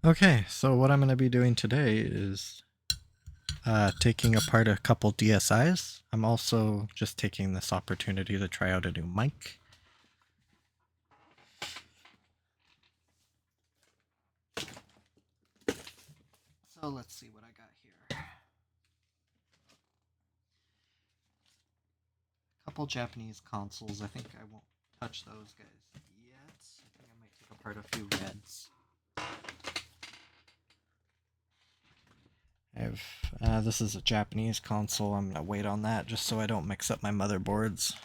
Okay, so what I'm going to be doing today is taking apart a couple DSIs. I'm also just taking this opportunity to try out a new mic. So let's see what I got here. A couple Japanese consoles. I think I won't touch those guys yet. I think I might take apart a few Reds. This is a Japanese console. I'm going to wait on that just so I don't mix up my motherboards.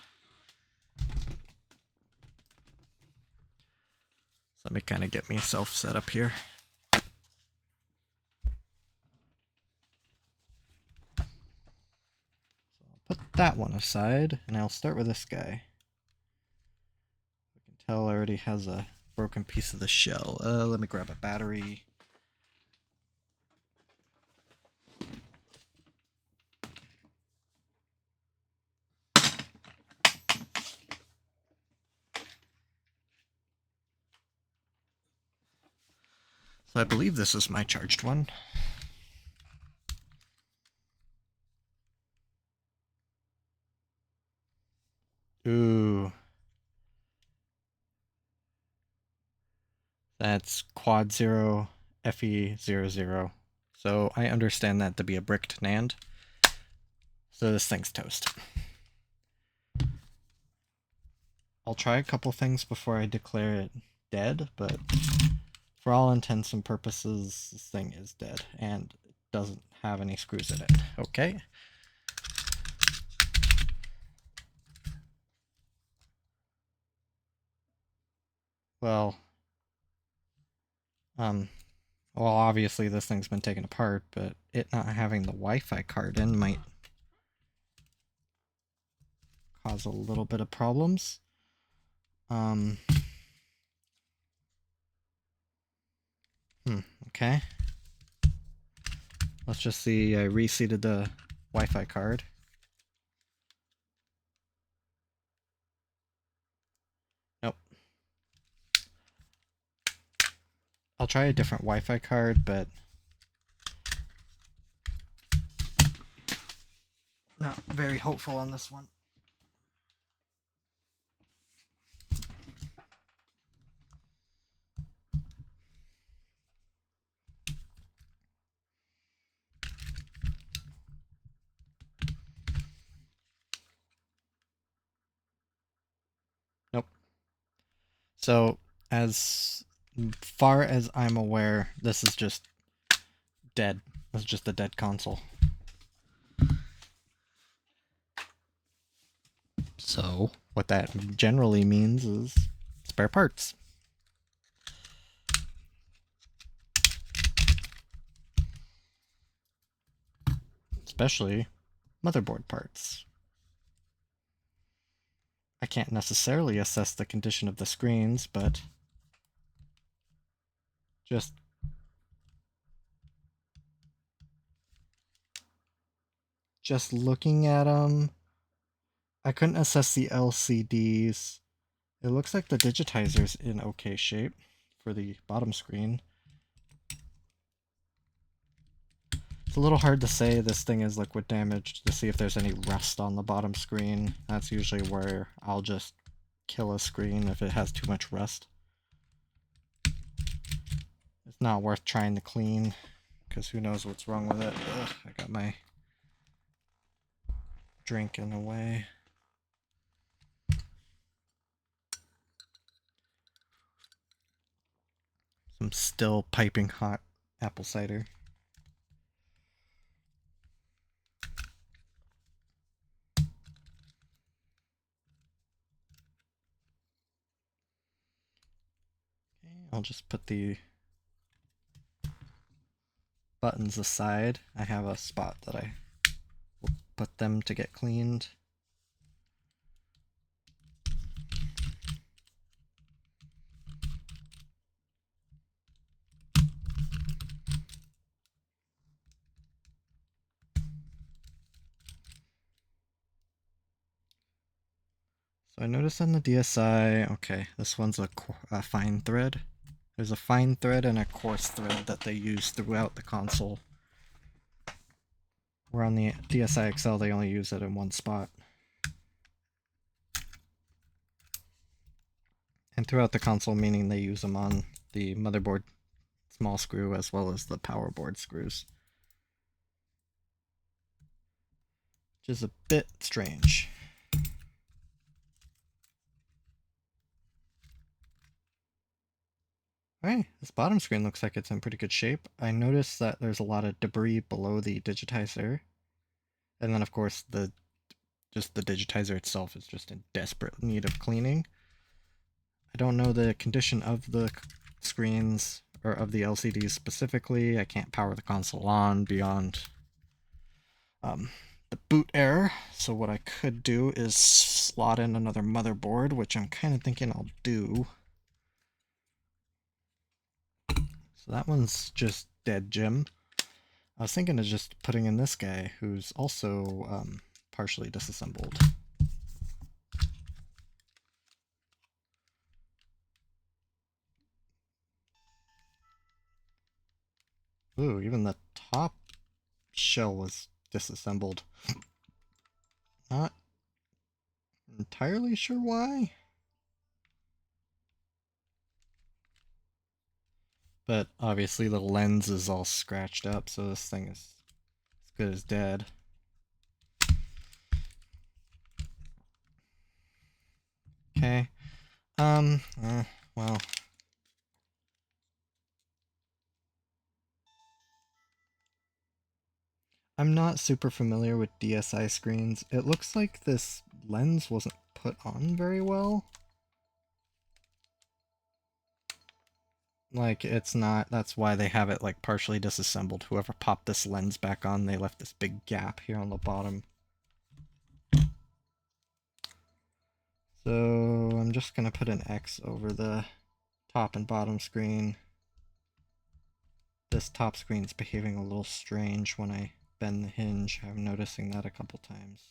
So let me kind of get myself set up here. Put that one aside, and I'll start with this guy. You can tell it already has a broken piece of the shell. Let me grab a battery. So I believe this is my charged one. Ooh. That's quad 0 FE00. So I understand that to be a bricked NAND. So this thing's toast. I'll try a couple things before I declare it dead, but for all intents and purposes, this thing is dead and it doesn't have any screws in it. Okay. Well, obviously this thing's been taken apart, but it not having the Wi-Fi card in might cause a little bit of problems. Okay. Let's just see, I reseated the Wi-Fi card. Nope. I'll try a different Wi-Fi card, but not very hopeful on this one. Nope. So, as far as I'm aware, this is just dead. This is just a dead console. So, what that generally means is spare parts. Especially motherboard parts. I can't necessarily assess the condition of the screens, but just looking at them, I couldn't assess the LCDs. It looks like the digitizer's in okay shape for the bottom screen. It's a little hard to say this thing is liquid damaged to see if there's any rust on the bottom screen. That's usually where I'll just kill a screen if it has too much rust. It's not worth trying to clean, because who knows what's wrong with it. Ugh, I got my drink in the way. Some still piping hot apple cider. I'll just put the buttons aside. I have a spot that I will put them to get cleaned. So I noticed on the DSi, okay, this one's a fine thread. There's a fine thread and a coarse thread that they use throughout the console. Where on the DSi XL they only use it in one spot. And throughout the console, meaning they use them on the motherboard small screw as well as the power board screws. Which is a bit strange. Alright, this bottom screen looks like it's in pretty good shape. I noticed that there's a lot of debris below the digitizer. And then of course just the digitizer itself is just in desperate need of cleaning. I don't know the condition of the screens or of the LCDs specifically. I can't power the console on beyond the boot error. So what I could do is slot in another motherboard, which I'm kind of thinking I'll do. So that one's just dead Jim. I was thinking of just putting in this guy who's also partially disassembled. Ooh, even the top shell was disassembled. Not entirely sure why. But obviously the lens is all scratched up, so this thing is as good as dead. Okay. Well. I'm not super familiar with DSi screens. It looks like this lens wasn't put on very well. Like, it's not, that's why they have it like partially disassembled. Whoever popped this lens back on, they left this big gap here on the bottom. So I'm just gonna put an X over the top and bottom screen. This top screen's behaving a little strange when I bend the hinge. I'm noticing that a couple times.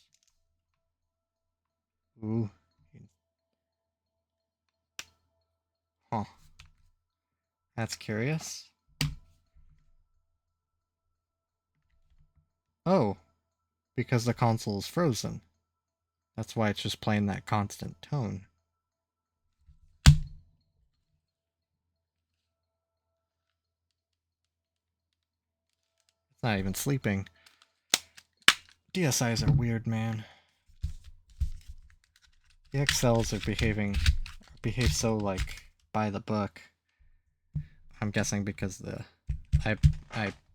Ooh. Huh. That's curious. Oh, because the console is frozen. That's why it's just playing that constant tone. It's not even sleeping. DSIs are weird, man. The XLs are behave so like by the book. I'm guessing because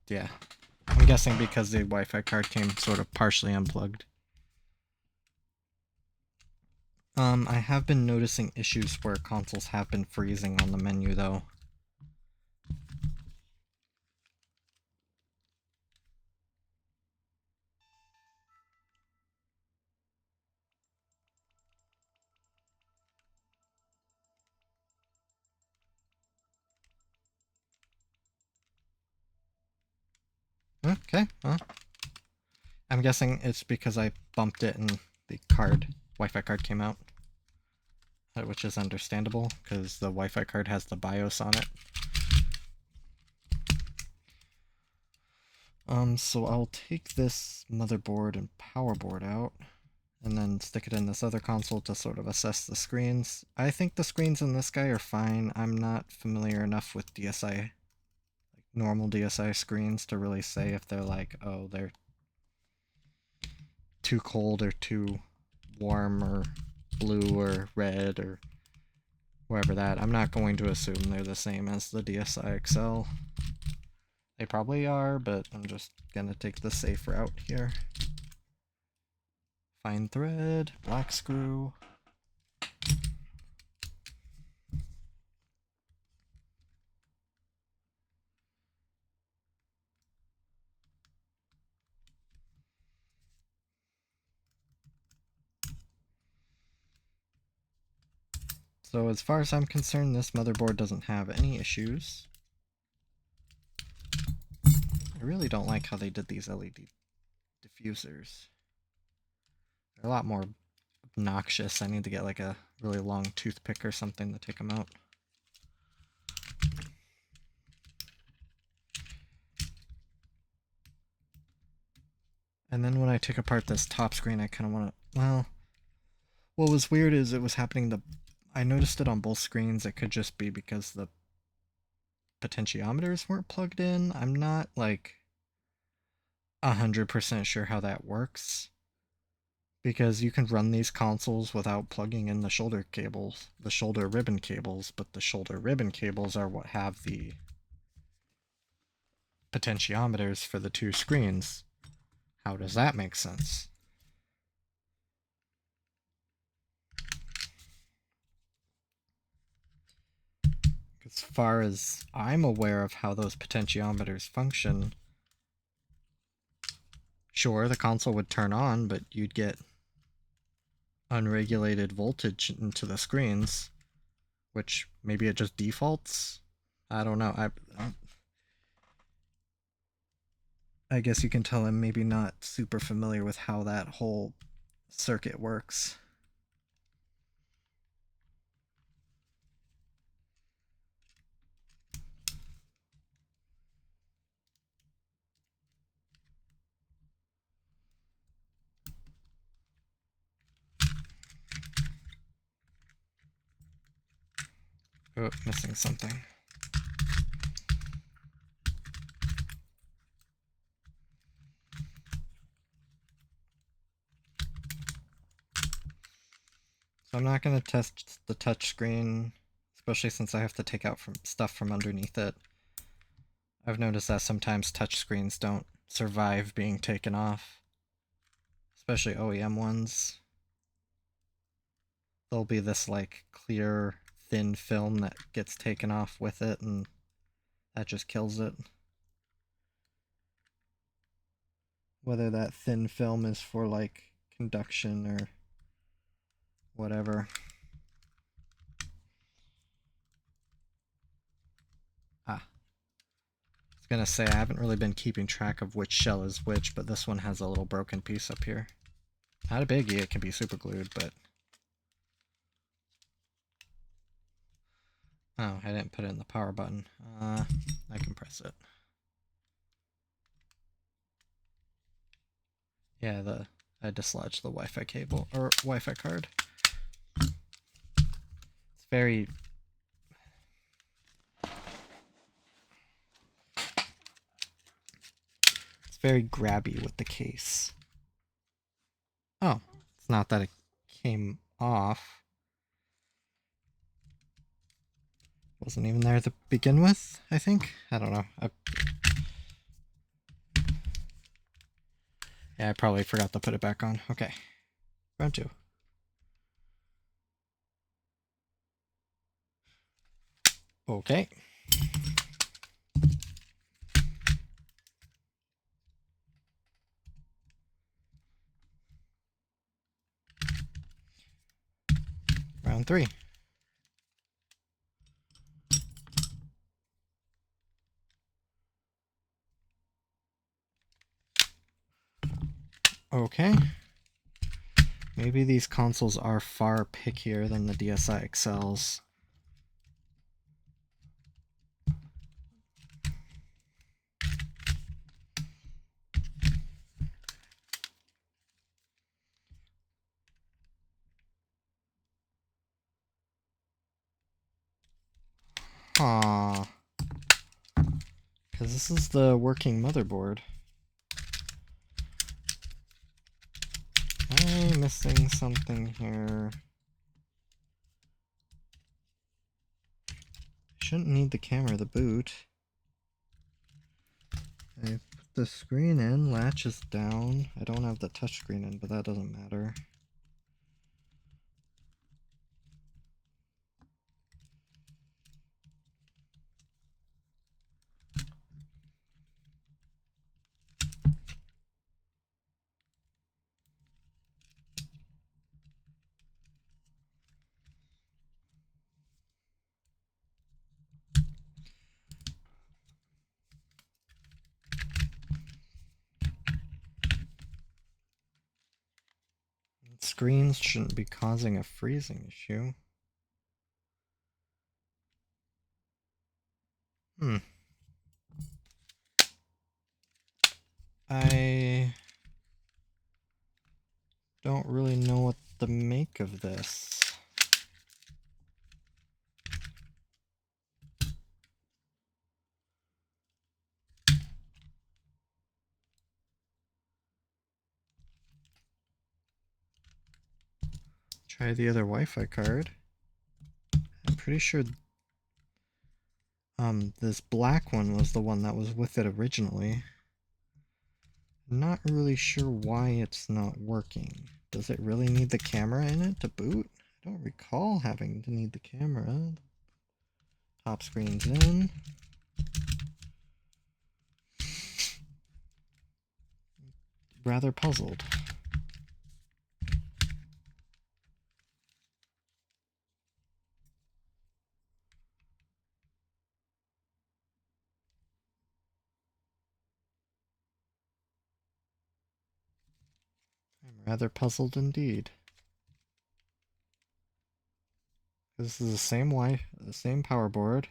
yeah. I'm guessing because the Wi-Fi card came sort of partially unplugged. I have been noticing issues where consoles have been freezing on the menu though. Okay, well, I'm guessing it's because I bumped it and the Wi-Fi card came out. Which is understandable, because the Wi-Fi card has the BIOS on it. So I'll take this motherboard and power board out, and then stick it in this other console to sort of assess the screens. I think the screens in this guy are fine. I'm not familiar enough with DSi, like normal DSi screens, to really say if they're like, oh, they're too cold or too warm or blue or red or wherever that. I'm not going to assume they're the same as the DSi XL. They probably are, but I'm just gonna take the safe route here. Fine thread, black screw. So as far as I'm concerned, this motherboard doesn't have any issues. I really don't like how they did these LED diffusers. They're a lot more obnoxious. I need to get like a really long toothpick or something to take them out. And then when I take apart this top screen, I kind of want to, well, what was weird is it was happening I noticed it on both screens. It could just be because the potentiometers weren't plugged in. I'm not like 100% sure how that works, because you can run these consoles without plugging in the shoulder cables, the shoulder ribbon cables, but the shoulder ribbon cables are what have the potentiometers for the two screens. How does that make sense? As far as I'm aware of how those potentiometers function, sure, the console would turn on, but you'd get unregulated voltage into the screens, which maybe it just defaults. I don't know. I guess you can tell I'm maybe not super familiar with how that whole circuit works. Oh, missing something. So I'm not going to test the touch screen, especially since I have to take out stuff from underneath it. I've noticed that sometimes touch screens don't survive being taken off, especially OEM ones. There'll be this like clear, thin film that gets taken off with it, and that just kills it. Whether that thin film is for like conduction or whatever. I was gonna say, I haven't really been keeping track of which shell is which, but this one has a little broken piece up here. Not a biggie, it can be super glued, but... Oh, I didn't put it in the power button. I can press it. Yeah, I dislodged the Wi-Fi cable, or Wi-Fi card. It's very... It's very grabby with the case. Oh, it's not that it came off. Wasn't even there to begin with, I think? I don't know. Yeah, I probably forgot to put it back on. Okay. Round 2. Okay. Round 3. Okay. Maybe these consoles are far pickier than the DSi XLs. Aww. Because this is the working motherboard. Am I missing something here? Shouldn't need the camera to boot. I put the screen in, latch is down. I don't have the touchscreen in, but that doesn't matter. Screens shouldn't be causing a freezing issue. I make of this. Try the other Wi-Fi card. I'm pretty sure this black one was the one that was with it originally. Not really sure why it's not working. Does it really need the camera in it to boot? I don't recall having to need the camera. Top screen's in. Rather puzzled. I'm rather puzzled indeed. This is the same power board.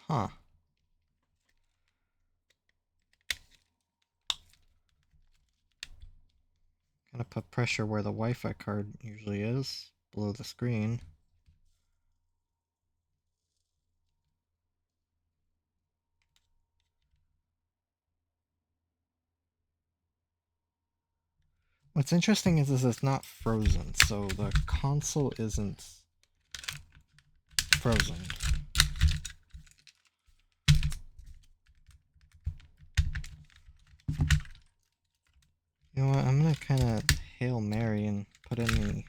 Huh. Gotta put pressure where the Wi-Fi card usually is, below the screen. What's interesting is it's not frozen, so the console isn't frozen. You know what, I'm gonna kind of Hail Mary and put in these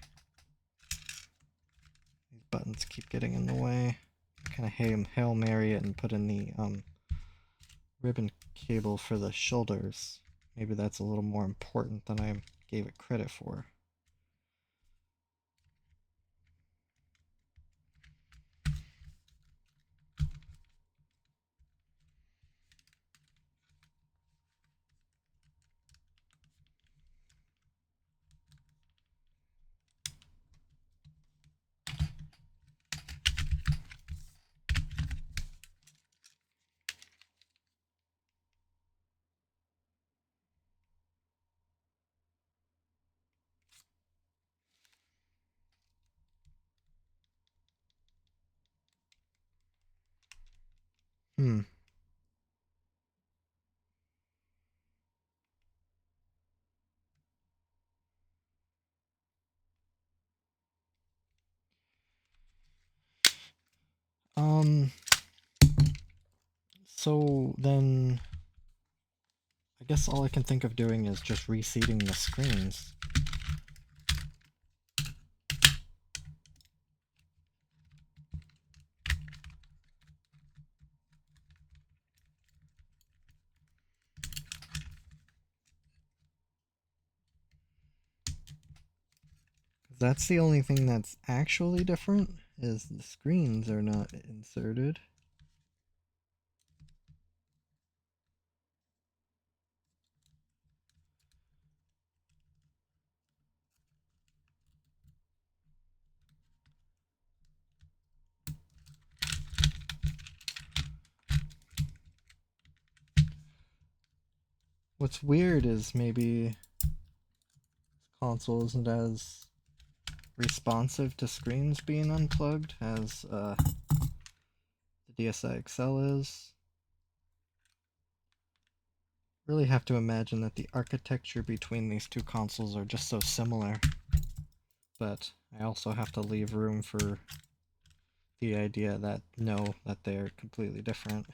buttons keep getting in the way. Kind of Hail Mary it and put in the ribbon cable for the shoulders. Maybe that's a little more important than I gave it credit for. Hmm. So then I guess all I can think of doing is just reseating the screens. That's the only thing that's actually different, is the screens are not inserted. What's weird is maybe this console isn't as responsive to screens being unplugged as the DSi XL is. Really have to imagine that the architecture between these two consoles are just so similar, but I also have to leave room for the idea that that they're completely different.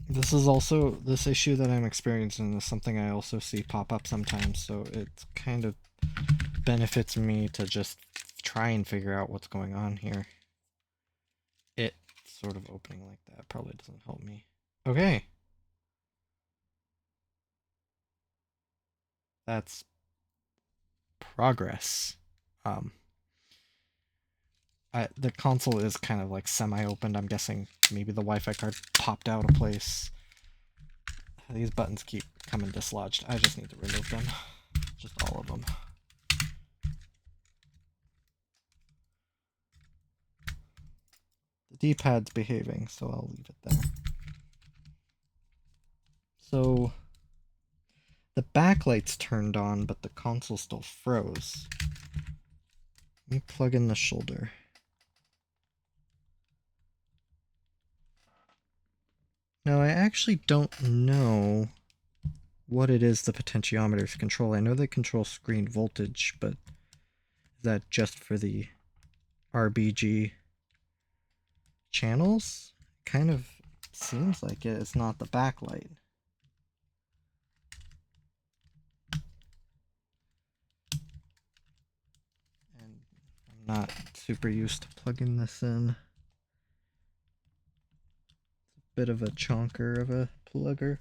This issue that I'm experiencing is something I also see pop up sometimes, so it kind of benefits me to just try and figure out what's going on here. It sort of opening like that probably doesn't help me. Okay. That's progress. The console is kind of like semi-opened. I'm guessing maybe the Wi-Fi card popped out of place. These buttons keep coming dislodged. I just need to remove them. Just all of them. The D-pad's behaving, so I'll leave it there. So the backlight's turned on, but the console still froze. Let me plug in the shoulder. Now, I actually don't know what it is the potentiometers control. I know they control screen voltage, but is that just for the RBG channels? Kind of seems like it. It's not the backlight. And I'm not super used to plugging this in. It's a bit of a chonker of a plugger.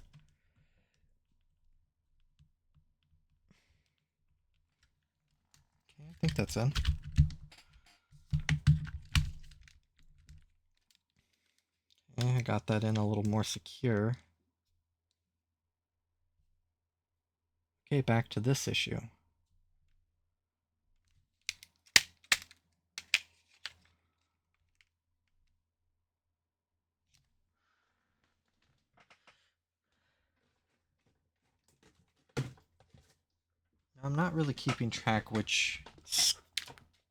Okay, I think that's in. Okay, I got that in a little more secure. Okay, back to this issue. I'm not really keeping track which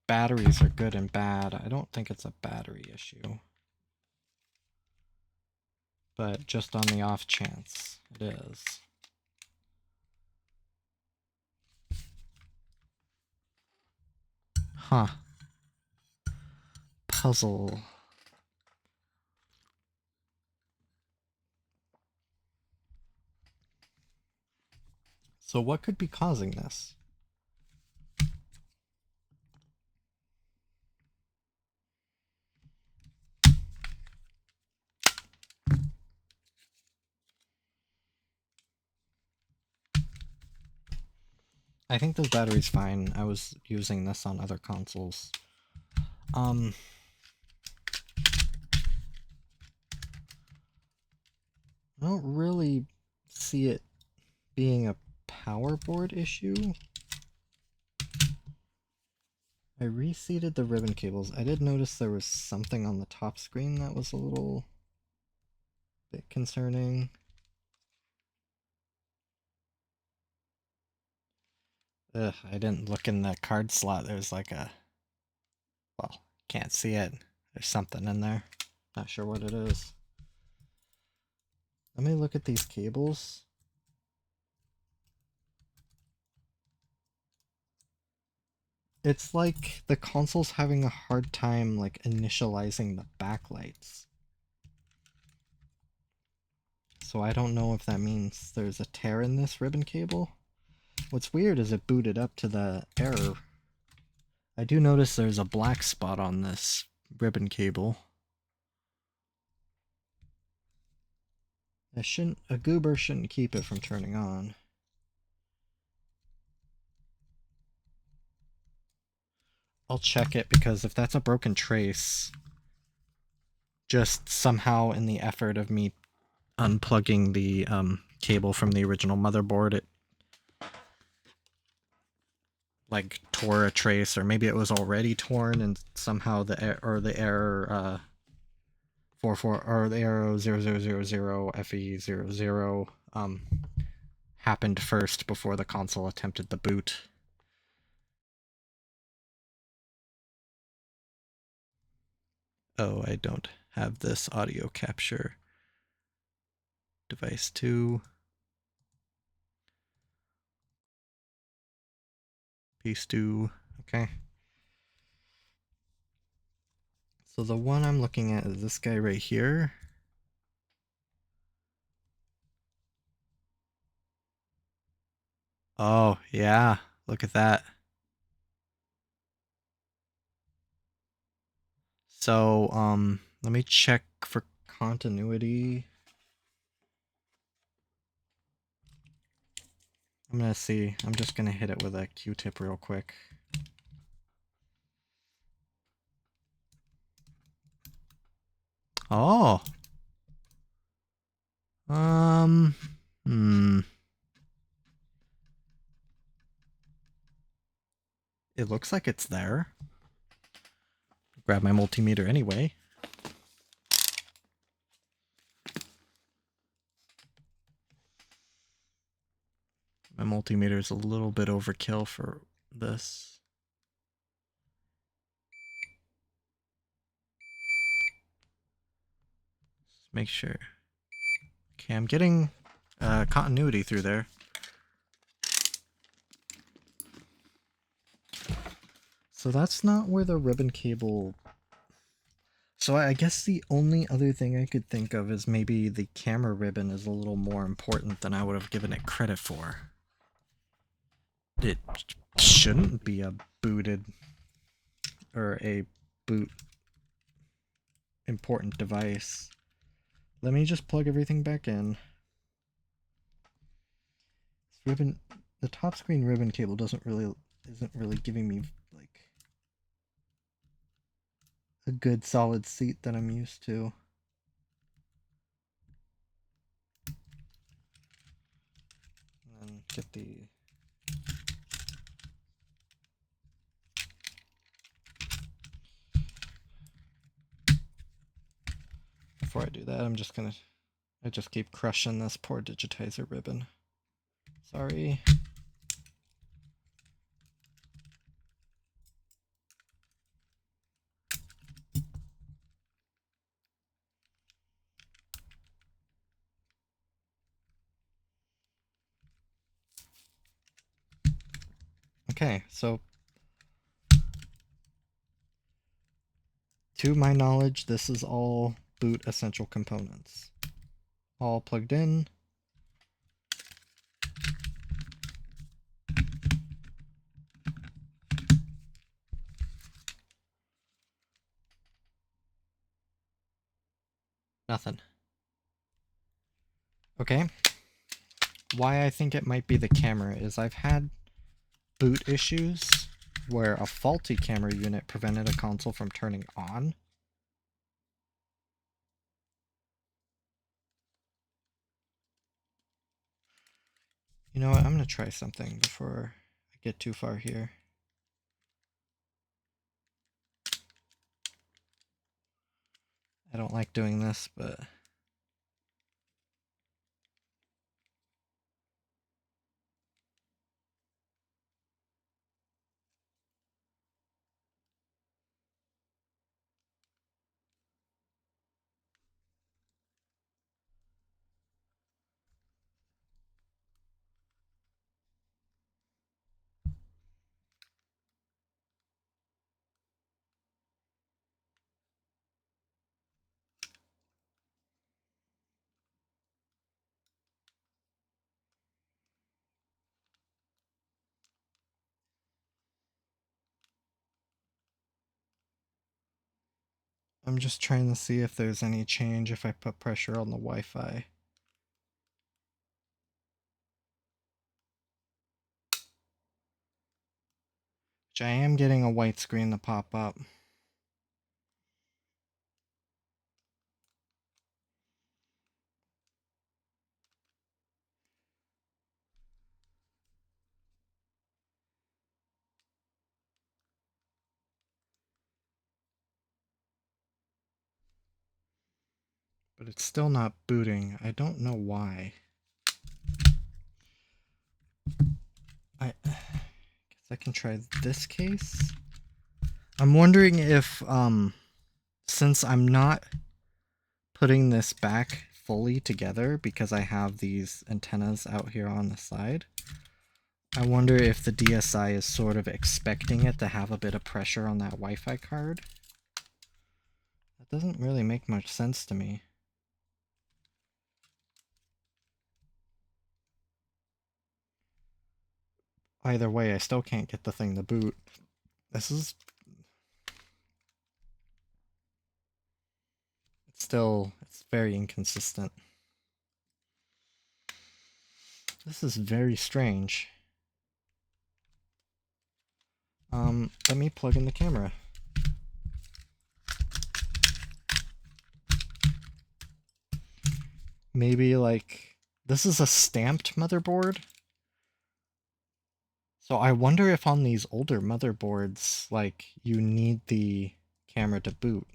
batteries are good and bad. I don't think it's a battery issue. But just on the off chance it is. Huh. Puzzle. So what could be causing this? I think this battery's fine. I was using this on other consoles. I don't really see it being a power board issue. I reseated the ribbon cables. I did notice there was something on the top screen that was a little bit concerning. Ugh, I didn't look in the card slot. There's like a... Well, can't see it. There's something in there. Not sure what it is. Let me look at these cables. It's like the console's having a hard time like initializing the backlights. So I don't know if that means there's a tear in this ribbon cable. What's weird is it booted up to the error. I do notice there's a black spot on this ribbon cable. A goober shouldn't keep it from turning on. I'll check it because if that's a broken trace, just somehow in the effort of me unplugging the cable from the original motherboard, it like tore a trace, or maybe it was already torn and somehow the error 44 or the arrow 0000 FE00 happened first before the console attempted the boot. Oh, I don't have this audio capture device 2. Piece 2. Okay. So the one I'm looking at is this guy right here. Oh, yeah. Look at that. So, let me check for continuity. I'm gonna see. I'm just gonna hit it with a Q-tip real quick. Oh. Hmm. looks like it's there. Grab my multimeter anyway. My multimeter is a little bit overkill for this. Just make sure. Okay, I'm getting continuity through there. So that's not where the ribbon cable... So I guess the only other thing I could think of is maybe the camera ribbon is a little more important than I would have given it credit for. It shouldn't be a booted or a boot important device. Let me just plug everything back in. This ribbon, the top screen ribbon cable isn't really giving me like a good solid seat that I'm used to. And then get the before I do that, I just keep crushing this poor digitizer ribbon. Sorry. Okay, so to my knowledge, this is all boot essential components. All plugged in. Nothing. Okay. Why I think it might be the camera is I've had boot issues where a faulty camera unit prevented a console from turning on. You know what? I'm going to try something before I get too far here. I don't like doing this, but... I'm just trying to see if there's any change if I put pressure on the Wi-Fi. Which I am getting a white screen to pop up. But it's still not booting. I don't know why. I guess I can try this case. I'm wondering if, since I'm not putting this back fully together because I have these antennas out here on the side, I wonder if the DSi is sort of expecting it to have a bit of pressure on that Wi-Fi card. That doesn't really make much sense to me. Either way, I still can't get the thing to boot. It's very inconsistent. This is very strange. Let me plug in the camera. Maybe like, this is a stamped motherboard. So I wonder if on these older motherboards, like, you need the camera to boot.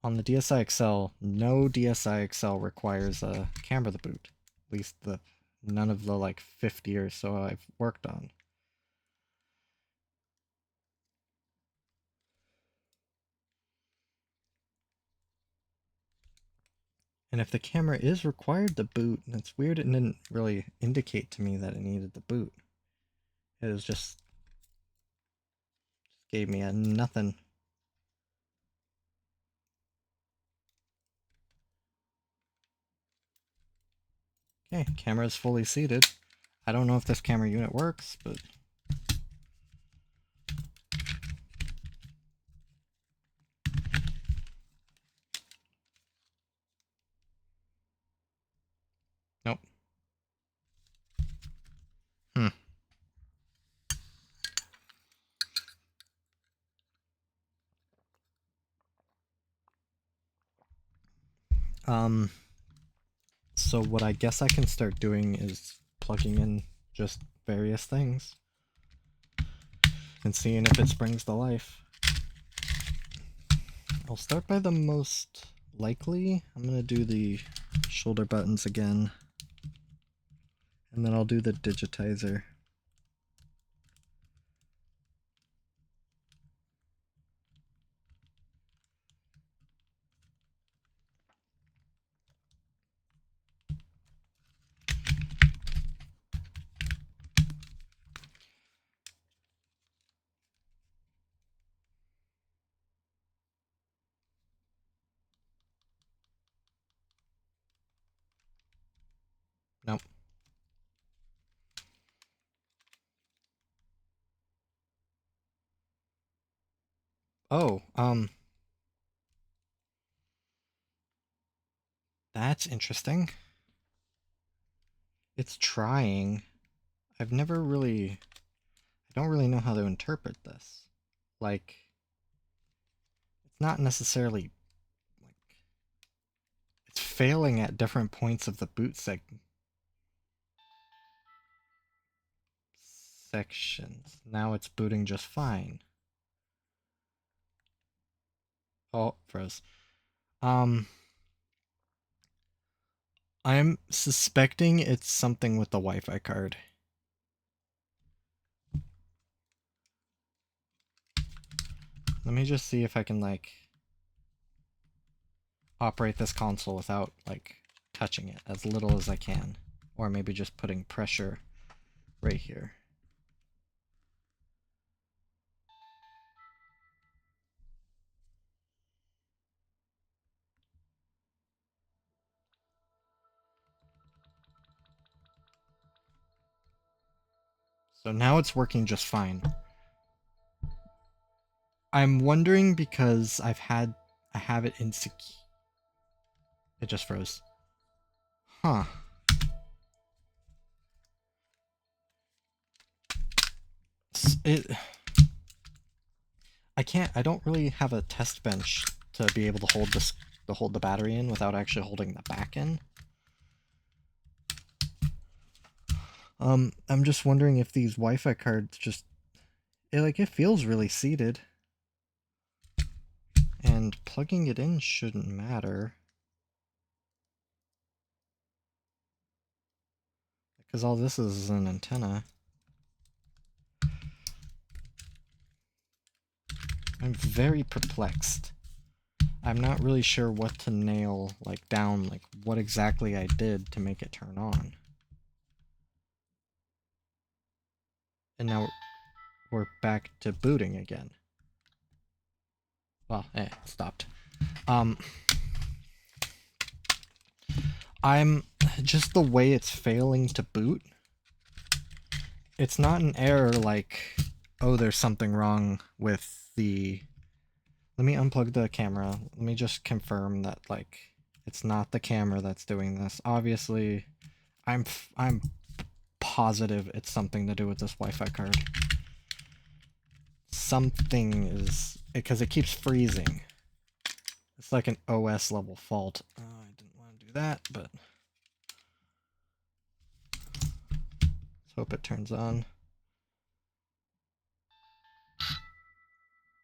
On the DSi XL, no DSi XL requires a camera to boot. At least none of the like 50 or so I've worked on. And if the camera is required to boot, that's weird, it didn't really indicate to me that it needed to boot. It was just gave me a nothing. Okay, camera is fully seated. I don't know if this camera unit works, but... Nope. Hmm. So what I guess I can start doing is plugging in just various things and seeing if it springs to life. I'll start by the most likely. I'm gonna do the shoulder buttons again, and then I'll do the digitizer. Nope. Oh, that's interesting. It's trying. I've never really... I don't really know how to interpret this. Like, it's not necessarily... like, it's failing at different points of the boot sections. Now it's booting just fine. Oh, froze. I'm suspecting it's something with the Wi-Fi card. Let me just see if I can, like, operate this console without, like, touching it as little as I can. Or maybe just putting pressure right here. So now it's working just fine. I'm wondering because I have it insecure. It just froze. Huh. I don't really have a test bench to be able to hold the battery in without actually holding the back in. I'm just wondering if these Wi-Fi cards just, it feels really seated. And plugging it in shouldn't matter. Because all this is an antenna. I'm very perplexed. I'm not really sure what to nail, like, down, like, what exactly I did to make it turn on. And now we're back to booting again. Well, it stopped. I'm just the way it's failing to boot. It's not an error like, oh, there's something wrong with the... Let me unplug the camera. Let me just confirm that, like, it's not the camera that's doing this. Obviously, I'm positive it's something to do with this Wi-Fi card. Something is... because it keeps freezing. It's like an OS level fault. I didn't want to do that, but... let's hope it turns on.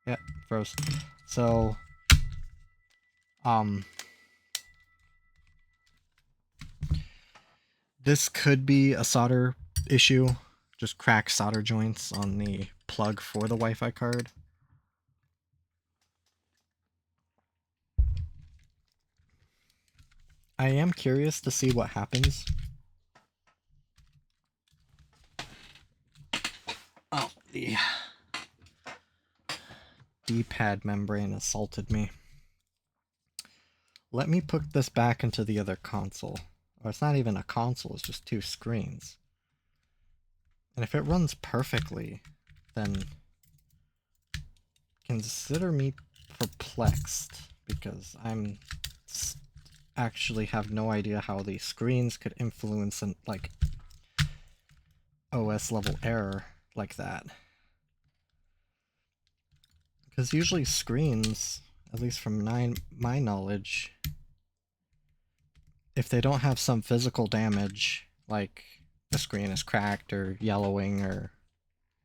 Yeah, froze. So, this could be a solder issue. Just crack solder joints on the plug for the Wi-Fi card. I am curious to see what happens. Oh, the D-pad membrane assaulted me. Let me put this back into the other console. Or it's not even a console, it's just two screens. And if it runs perfectly, then consider me perplexed, because I'm actually have no idea how the screens could influence an like OS level error like that. Because usually screens, at least from my knowledge, if they don't have some physical damage, like the screen is cracked or yellowing or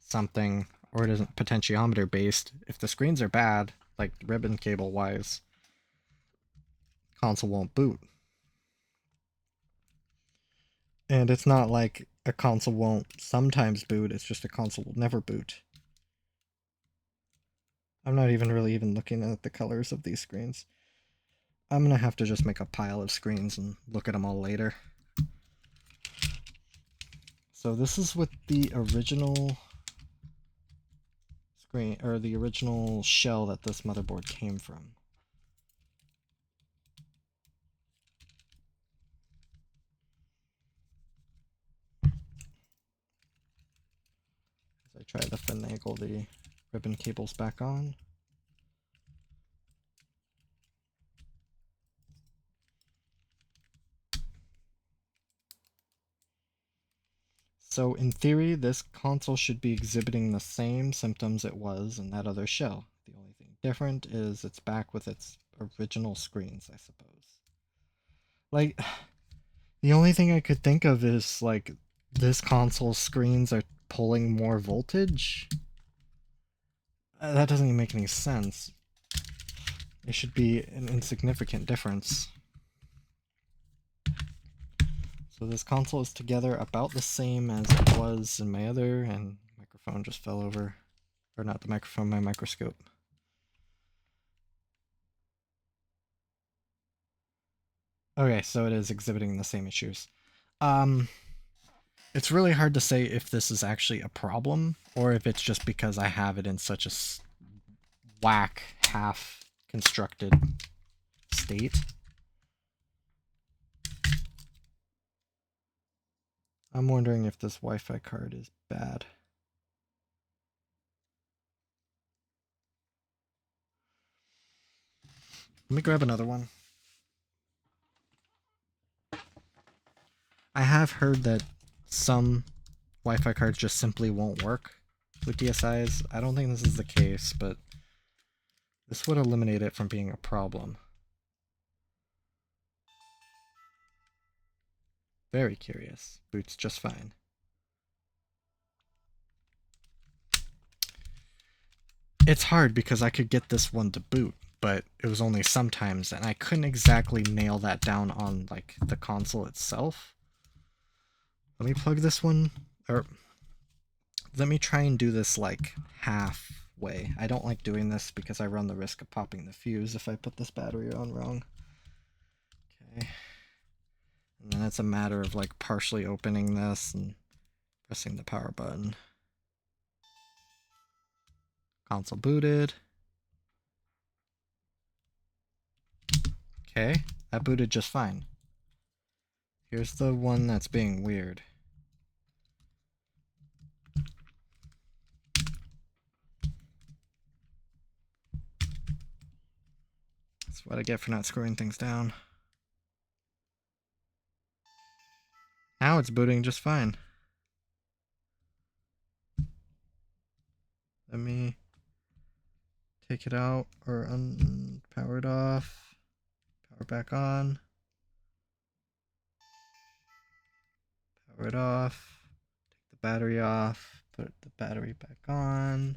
something, or it isn't potentiometer based, if the screens are bad, like ribbon cable wise, console won't boot. And it's not like a console won't sometimes boot, it's just a console will never boot. I'm not even really looking at the colors of these screens. I'm gonna have to just make a pile of screens and look at them all later. So this is what the original screen, or the original shell that this motherboard came from. As I try to finagle the ribbon cables back on. So in theory, this console should be exhibiting the same symptoms it was in that other shell. The only thing different is it's back with its original screens, I suppose. Like, the only thing I could think of is, like, this console's screens are pulling more voltage? That doesn't even make any sense. It should be an insignificant difference. So this console is together about the same as it was in my other, and microphone just fell over. Or not the microphone, my microscope. Okay, so it is exhibiting the same issues. It's really hard to say if this is actually a problem, or if it's just because I have it in such a whack, half-constructed state. I'm wondering if this Wi-Fi card is bad. Let me grab another one. I have heard that some Wi-Fi cards just simply won't work with DSi's. I don't think this is the case, but this would eliminate it from being a problem. Very curious. Boots just fine. It's hard because I could get this one to boot, but it was only sometimes, and I couldn't exactly nail that down on, like, the console itself. Let me plug this one, or let me try and do this, like, halfway. I don't like doing this because I run the risk of popping the fuse if I put this battery on wrong. Okay. And then it's a matter of, like, partially opening this and pressing the power button. Console booted. Okay, that booted just fine. Here's the one that's being weird. That's what I get for not screwing things down. Now it's booting just fine. Let me take it out or power it off. Power back on. Power it off. Take the battery off. Put the battery back on.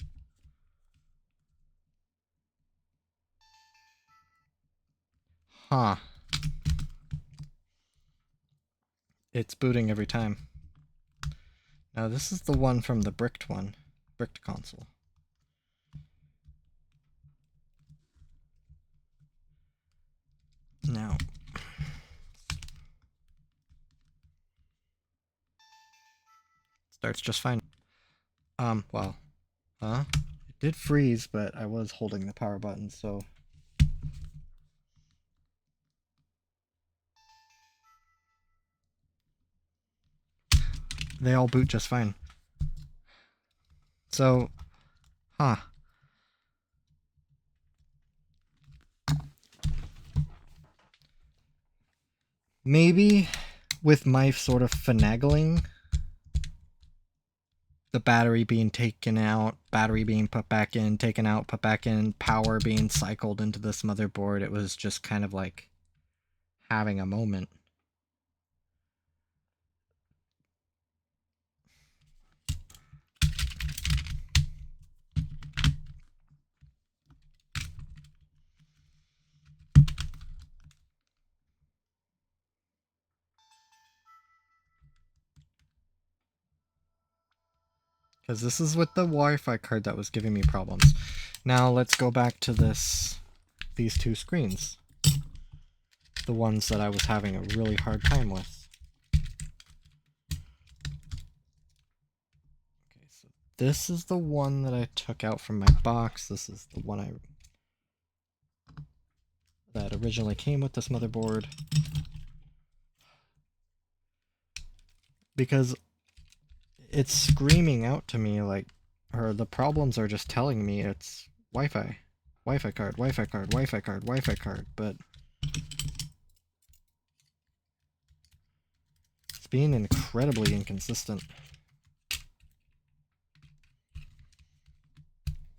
Huh. It's booting every time. Now this is the one from the bricked console. Now, starts just fine. Well, it did freeze, but I was holding the power button, so. They all boot just fine. So, huh. Maybe with my sort of finagling, the battery being taken out, battery being put back in, taken out, put back in, power being cycled into this motherboard, it was just kind of like having a moment. Because this is with the Wi-Fi card that was giving me problems. Now let's go back to these two screens. The ones that I was having a really hard time with. Okay, so this is the one that I took out from my box. This is the one that originally came with this motherboard. Because it's screaming out to me like, or the problems are just telling me it's Wi-Fi. Wi-Fi card, Wi-Fi card, Wi-Fi card, Wi-Fi card, but it's being incredibly inconsistent.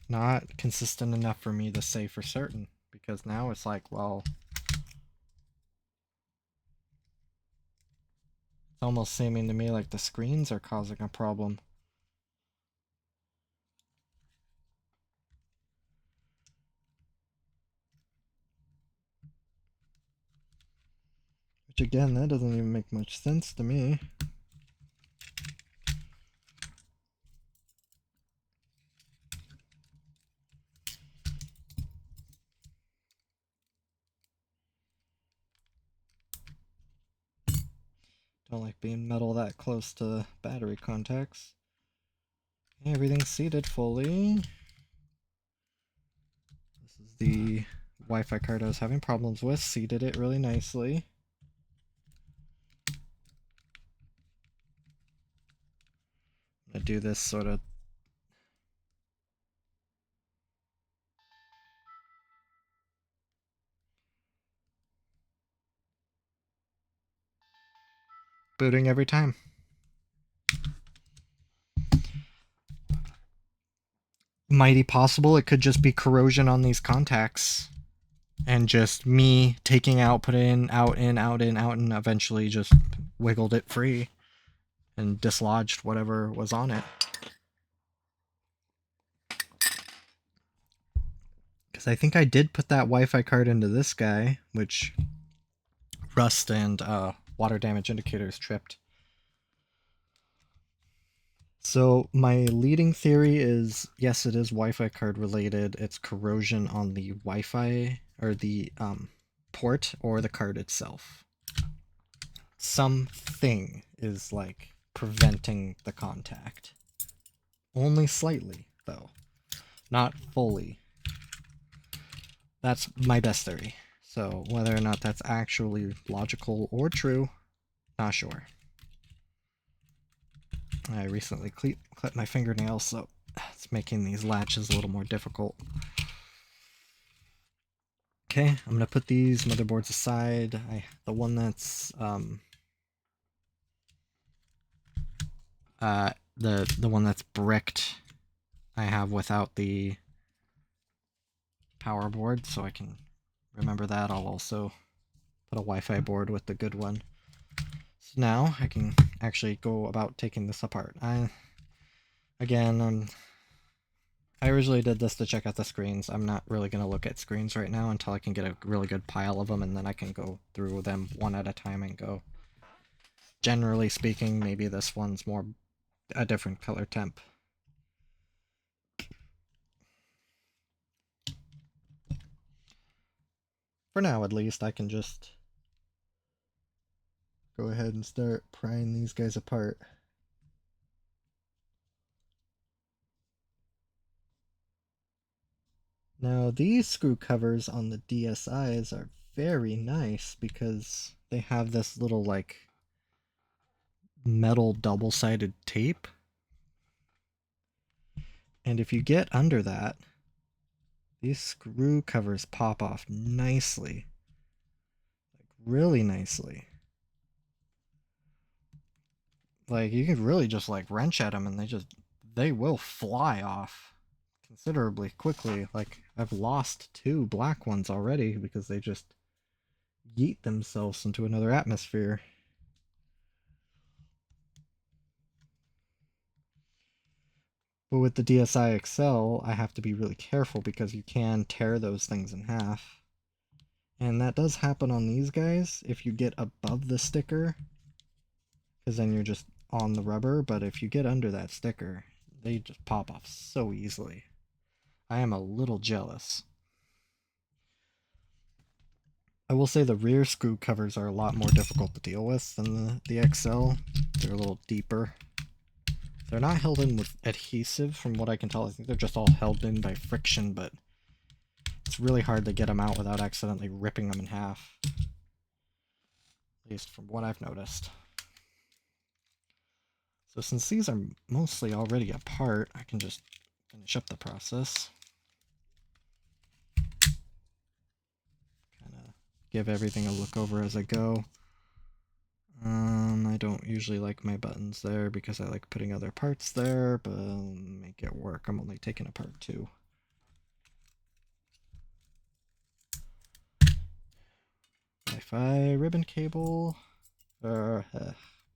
Not consistent enough for me to say for certain, because now it's like, well, it's almost seeming to me like the screens are causing a problem. Which again, that doesn't even make much sense to me. Don't like being metal that close to battery contacts. Okay, everything's seated fully. This is the Wi-Fi card I was having problems with. Seated it really nicely. I'm gonna do this sort of booting every time. Mighty possible it could just be corrosion on these contacts. And just me taking out, put in, out, in, out, in, out, and eventually just wiggled it free and dislodged whatever was on it. Because I think I did put that Wi-Fi card into this guy, which rust and water damage indicators tripped. So my leading theory is, yes, it is Wi-Fi card related. It's corrosion on the Wi-Fi or the port or the card itself. Something is like preventing the contact. Only slightly, though. Not fully. That's my best theory. So whether or not that's actually logical or true, not sure. I recently clipped my fingernails, so it's making these latches a little more difficult. Okay, I'm gonna put these motherboards aside. The one that's the one that's bricked, I have without the power board, so I can remember that. I'll also put a Wi-Fi board with the good one. So now I can actually go about taking this apart. Again, I originally did this to check out the screens. I'm not really going to look at screens right now until I can get a really good pile of them, and then I can go through them one at a time and go. Generally speaking, maybe this one's more a different color temp. For now, at least, I can just go ahead and start prying these guys apart. Now, these screw covers on the DSi's are very nice because they have this little, like, metal double-sided tape. And if you get under that, these screw covers pop off nicely. Like, really nicely. Like, you can really just, like, wrench at them and they will fly off considerably quickly. Like, I've lost 2 black ones already because they just yeet themselves into another atmosphere. But with the DSi XL, I have to be really careful because you can tear those things in half. And that does happen on these guys if you get above the sticker, because then you're just on the rubber, but if you get under that sticker, they just pop off so easily. I am a little jealous. I will say the rear screw covers are a lot more difficult to deal with than the XL. They're a little deeper. They're not held in with adhesive from what I can tell. I think they're just all held in by friction, but it's really hard to get them out without accidentally ripping them in half. At least from what I've noticed. So since these are mostly already apart, I can just finish up the process. Kind of give everything a look over as I go. I don't usually like my buttons there because I like putting other parts there, but I'll make it work. I'm only taking apart 2. Wi-Fi ribbon cable, or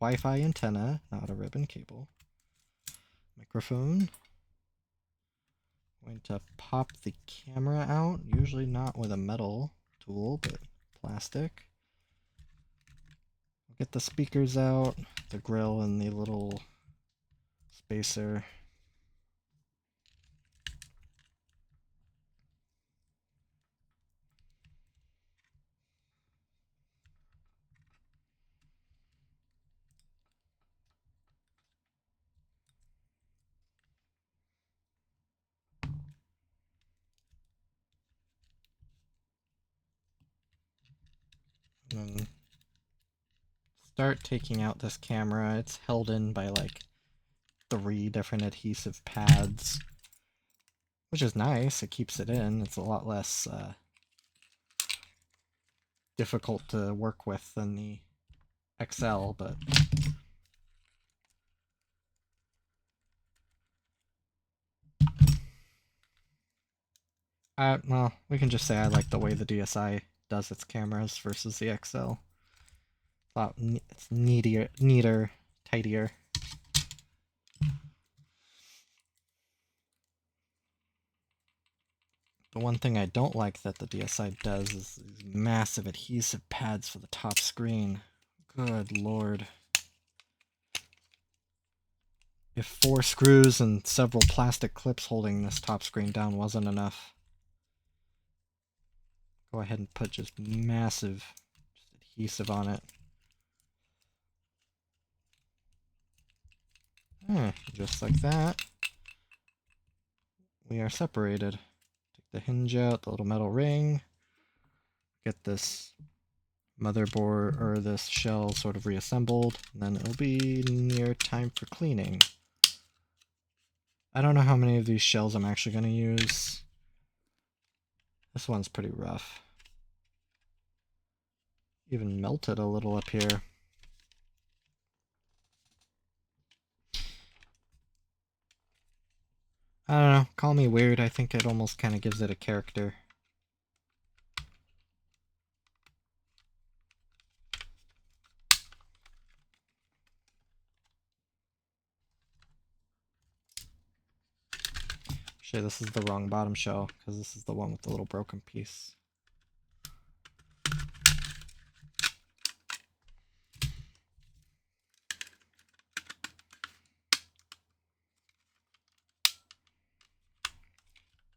Wi-Fi antenna, not a ribbon cable. Microphone. I'm going to pop the camera out, usually not with a metal tool, but plastic. Get the speakers out, the grill, and the little spacer. And then start taking out this camera. It's held in by like 3 different adhesive pads, which is nice. It keeps it in. It's a lot less difficult to work with than the XL, but well, we can just say I like the way the DSi does its cameras versus the XL. It's neater, tidier. The one thing I don't like that the DSi does is these massive adhesive pads for the top screen. Good lord. If 4 screws and several plastic clips holding this top screen down wasn't enough, go ahead and put just massive adhesive on it. Just like that. We are separated. Take the hinge out, the little metal ring. Get this motherboard or this shell sort of reassembled, and then it'll be near time for cleaning. I don't know how many of these shells I'm actually going to use. This one's pretty rough. Even melted a little up here. I don't know, call me weird, I think it almost kind of gives it a character. Actually, this is the wrong bottom shell, because this is the one with the little broken piece.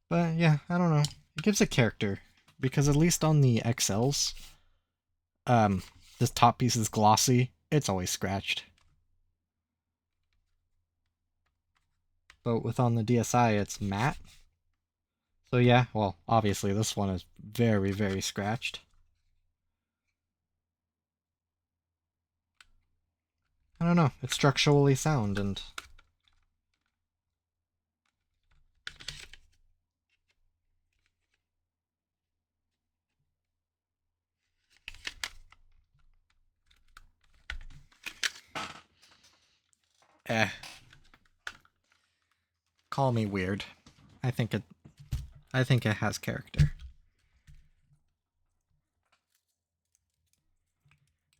But yeah, I don't know. It gives a character, because at least on the XLs, this top piece is glossy. It's always scratched. But with on the DSi, it's matte. So yeah, well, obviously this one is very, very scratched. I don't know, it's structurally sound and... Call me weird. I think it has character.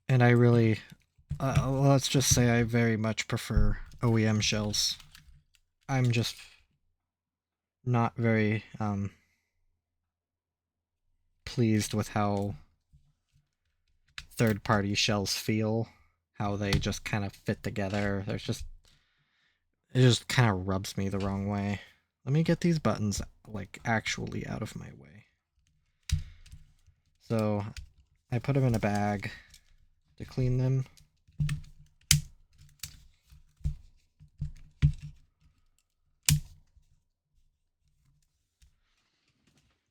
And I really, let's just say I very much prefer OEM shells. I'm just not very pleased with how third-party shells feel, how they just kind of fit together. It just kind of rubs me the wrong way. Let me get these buttons like actually out of my way. So I put them in a bag to clean them.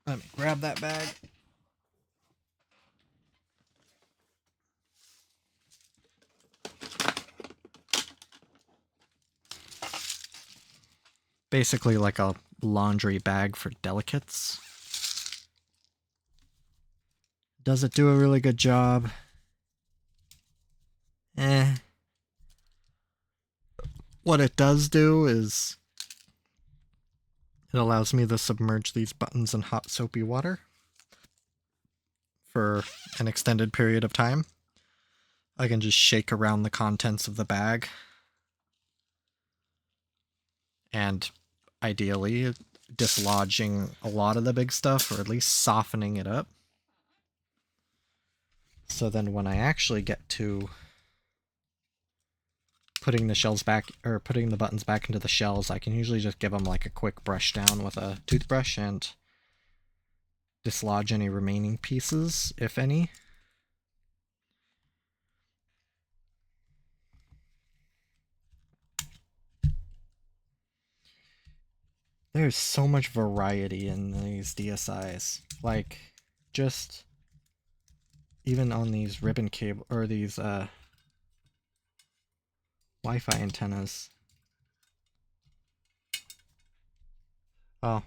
Let me grab that bag. Basically like a laundry bag for delicates. Does it do a really good job? What it does do is it allows me to submerge these buttons in hot soapy water for an extended period of time. I can just shake around the contents of the bag and ideally dislodging a lot of the big stuff, or at least softening it up. So then when I actually get to putting the shells back, or putting the buttons back into the shells, I can usually just give them like a quick brush down with a toothbrush and dislodge any remaining pieces, if any. There's so much variety in these DSIs. Like, just even on these ribbon cable, or these Wi-Fi antennas. Oh,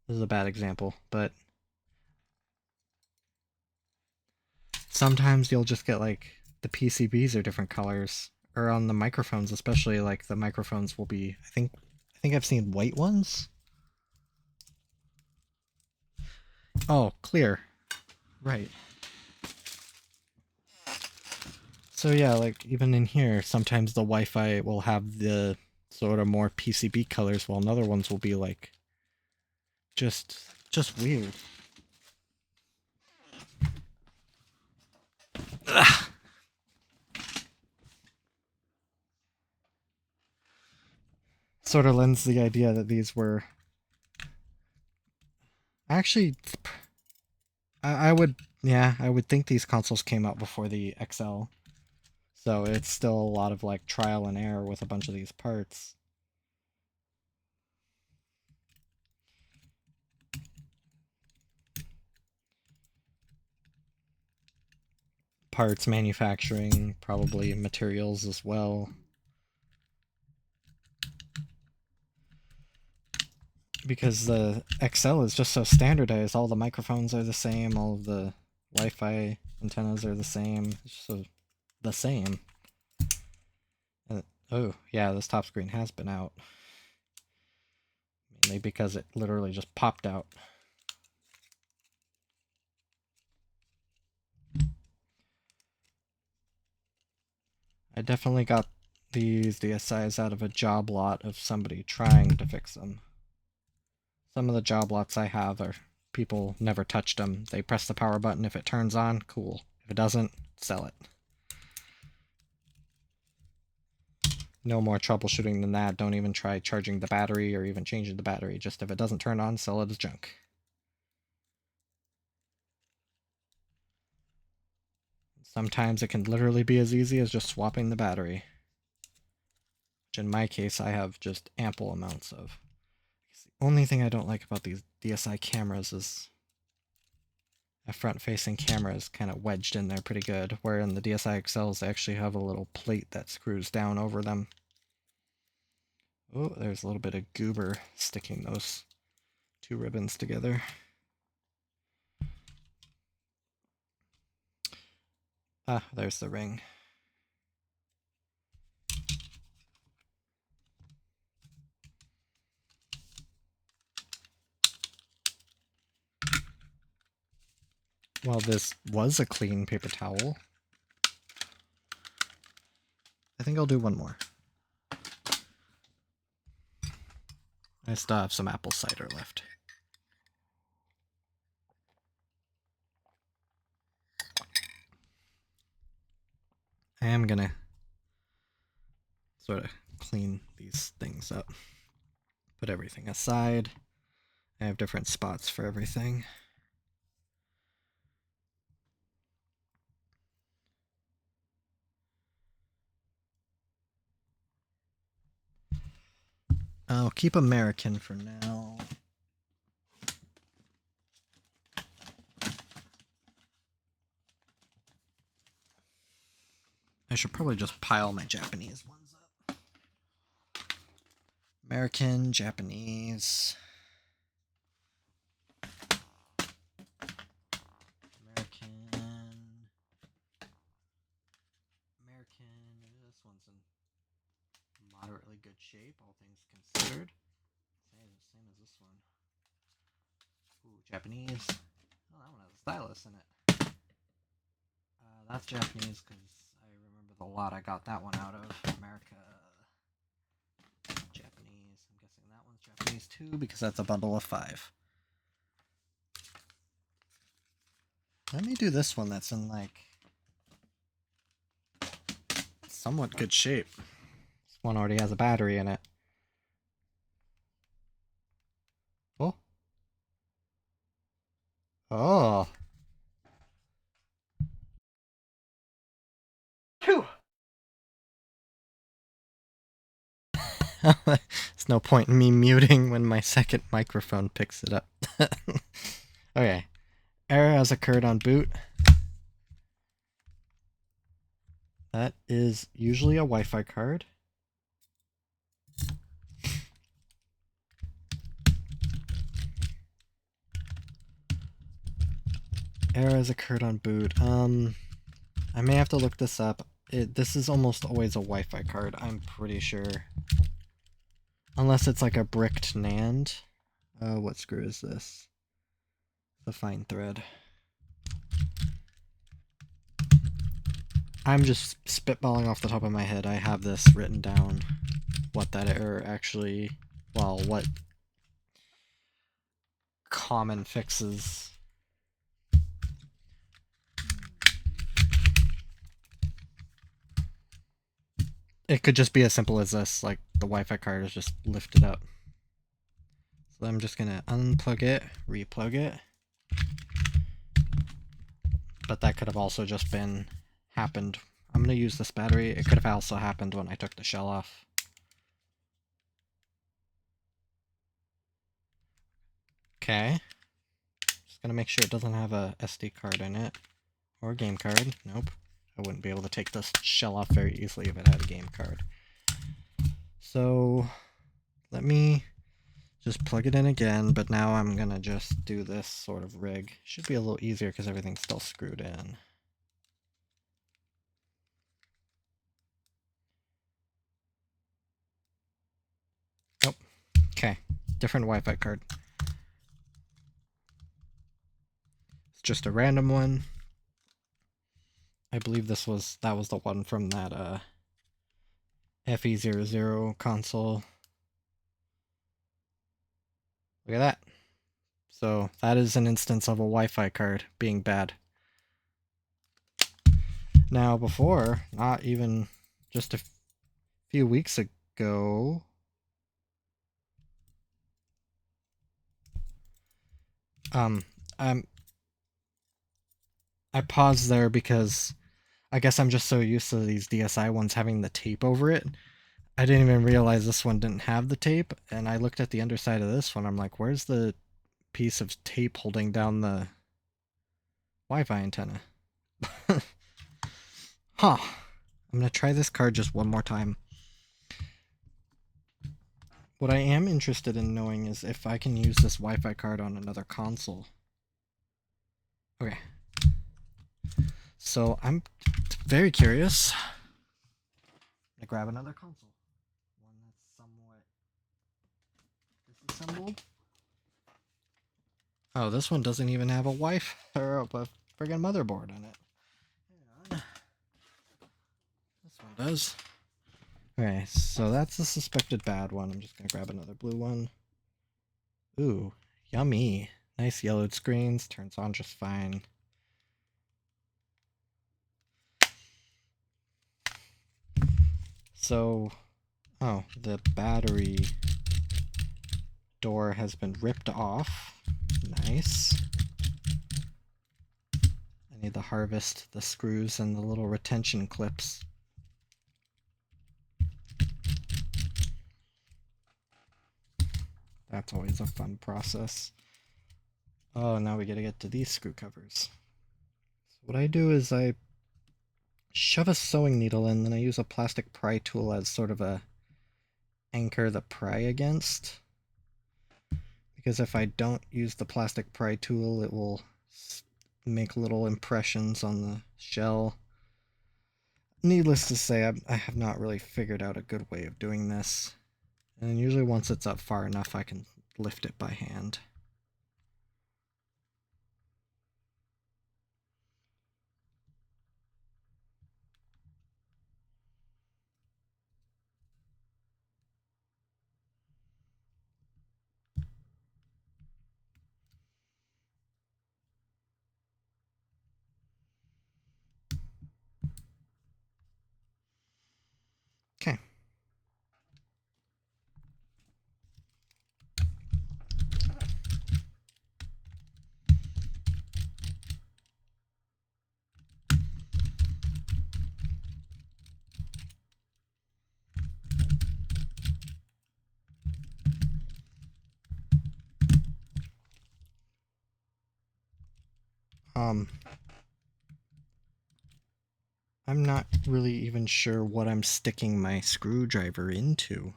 this is a bad example, but sometimes you'll just get like the PCBs are different colors, or on the microphones, especially like the microphones will be. I think I've seen white ones. Oh, clear. Right. So yeah, like even in here, sometimes the Wi-Fi will have the sort of more PCB colors, while other ones will be like just weird. Ugh. Sort of lends the idea that these were actually. I would, yeah, I would think these consoles came out before the XL, so it's still a lot of like trial and error with a bunch of these parts. Parts manufacturing, probably materials as well. Because the XL is just so standardized, all the microphones are the same, all of the Wi-Fi antennas are the same, so the same. Oh, yeah, this top screen has been out. Mainly because it literally just popped out. I definitely got these DSIs out of a job lot of somebody trying to fix them. Some of the job lots I have are people never touched them. They press the power button. If it turns on, cool. If it doesn't, sell it. No more troubleshooting than that. Don't even try charging the battery or even changing the battery. Just if it doesn't turn on, sell it as junk. Sometimes it can literally be as easy as just swapping the battery. Which in my case, I have just ample amounts of. The only thing I don't like about these DSi cameras is a front-facing camera is kind of wedged in there pretty good, where in the DSi XLs they actually have a little plate that screws down over them. Oh, there's a little bit of goober sticking those two ribbons together. Ah, there's the ring. Well, this was a clean paper towel. I think I'll do one more. I still have some apple cider left. I am gonna sort of clean these things up. Put everything aside. I have different spots for everything. I'll keep American for now. I should probably just pile my Japanese ones up. American, Japanese. American. This one's in moderately good shape, all things considered. Same as this one. Ooh, Japanese. Oh, that one has a stylus in it. That's Japanese because I remember the lot I got that one out of. America. Japanese. I'm guessing that one's Japanese too because that's a bundle of 5. Let me do this one that's in like somewhat good shape. This one already has a battery in it. Oh. Oh. Phew. There's no point in me muting when my second microphone picks it up. Okay. Error has occurred on boot. That is usually a Wi-Fi card. Error has occurred on boot. I may have to look this up. This is almost always a Wi-Fi card, I'm pretty sure. Unless it's like a bricked NAND. What screw is this? The fine thread. I'm just spitballing off the top of my head. I have this written down. What that error actually... Well, what common fixes... It could just be as simple as this, like the Wi-Fi card is just lifted up. So I'm just gonna unplug it, replug it. But that could have also just been happened. I'm gonna use this battery. It could have also happened when I took the shell off. Okay. Just gonna make sure it doesn't have a SD card in it. Or a game card. Nope. I wouldn't be able to take this shell off very easily if it had a game card. So let me just plug it in again, but now I'm gonna just do this sort of rig. Should be a little easier because everything's still screwed in. Oh, okay. Different Wi-Fi card. It's just a random one. I believe that was the one from that FE00 console. Look at that. So that is an instance of a Wi-Fi card being bad. Now before, not even just a few weeks ago, I paused there because I guess I'm just so used to these DSi ones having the tape over it. I didn't even realize this one didn't have the tape, and I looked at the underside of this one. I'm like, where's the piece of tape holding down the Wi-Fi antenna? Huh. I'm gonna try this card just one more time. What I am interested in knowing is if I can use this Wi-Fi card on another console. Okay. So I'm very curious. I'm gonna grab another console. One that's somewhat disassembled. Oh, this one doesn't even have a Wi-Fi or a friggin' motherboard on it. Hang on. This one does. Okay, so that's the suspected bad one. I'm just gonna grab another blue one. Ooh, yummy. Nice yellowed screens, turns on just fine. So, oh, the battery door has been ripped off. Nice. I need to harvest the screws and the little retention clips. That's always a fun process. Oh, now we gotta get to these screw covers. So what I do is I shove a sewing needle in, then I use a plastic pry tool as sort of a anchor the pry against. Because if I don't use the plastic pry tool, it will make little impressions on the shell. Needless to say, I have not really figured out a good way of doing this. And usually once it's up far enough, I can lift it by hand. Okay. I'm not really even sure what I'm sticking my screwdriver into.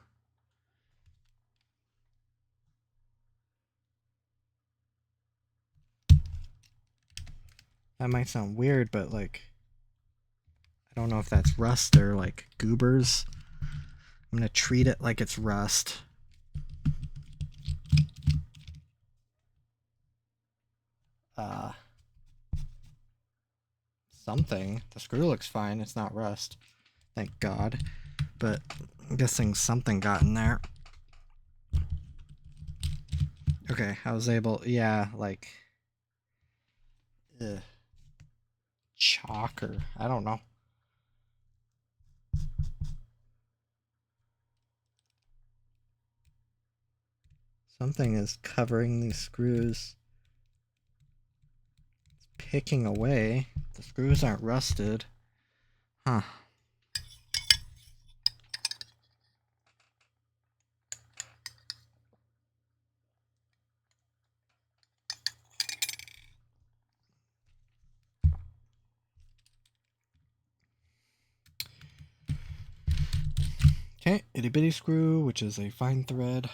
That might sound weird, but like, I don't know if that's rust or like goobers. I'm gonna treat it like it's rust. Something. The screw looks fine, it's not rust. Thank God. But I'm guessing something got in there. Okay, I was able, yeah, like, chalk or, I don't know. Something is covering these screws. It's picking away. The screws aren't rusted. Huh. Okay, itty bitty screw, which is a fine thread.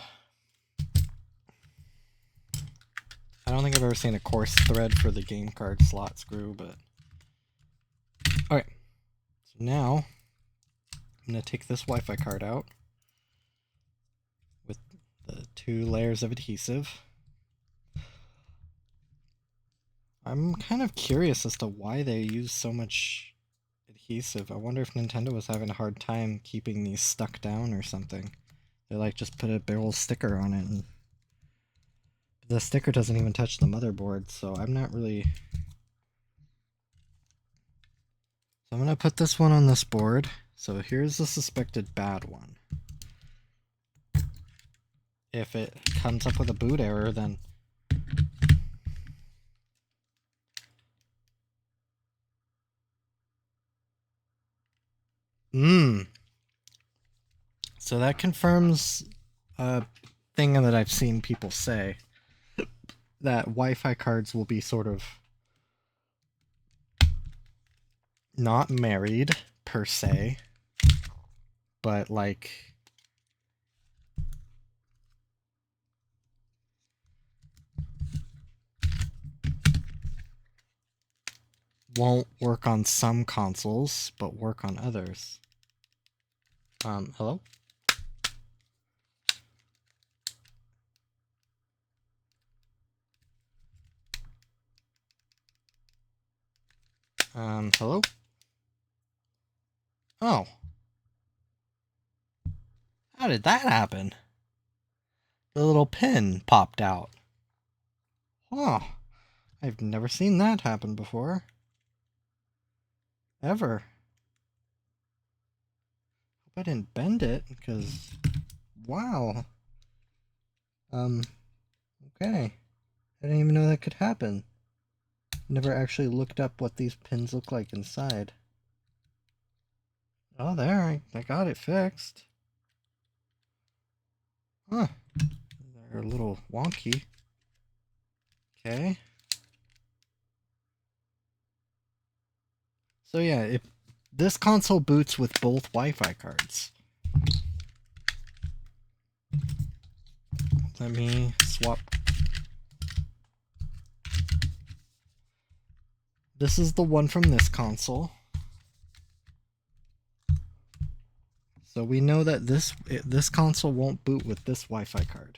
I don't think I've ever seen a coarse thread for the game card slot screw, but... Okay, so now I'm going to take this Wi-Fi card out with the 2 layers of adhesive. I'm kind of curious as to why they use so much adhesive. I wonder if Nintendo was having a hard time keeping these stuck down or something. They like just put a big old sticker on it and The sticker doesn't even touch the motherboard, so I'm not really... So I'm going to put this one on this board. So here's the suspected bad one. If it comes up with a boot error, then... So that confirms a thing that I've seen people say, that Wi-Fi cards will be sort of not married per se, but like won't work on some consoles, but work on others. Hello? Hello? Oh. How did that happen? The little pin popped out. Huh. I've never seen that happen before. Ever. Hope I didn't bend it, because... Wow. Okay. I didn't even know that could happen. Never actually looked up what these pins look like inside. Oh, there. I got it fixed. Huh. They're a little wonky. Okay. So yeah, if this console boots with both Wi-Fi cards. Let me swap. This is the one from this console. So we know that this console won't boot with this Wi-Fi card.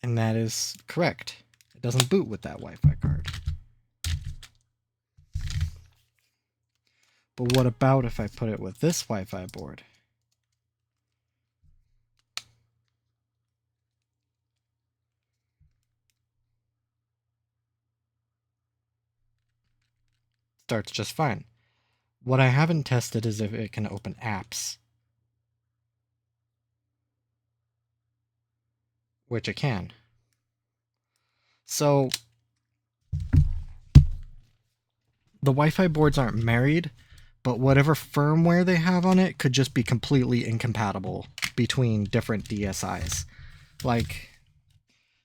And that is correct. It doesn't boot with that Wi-Fi card. But what about if I put it with this Wi-Fi board? Starts just fine. What I haven't tested is if it can open apps. Which it can. So the Wi-Fi boards aren't married, but whatever firmware they have on it could just be completely incompatible between different DSIs. Like,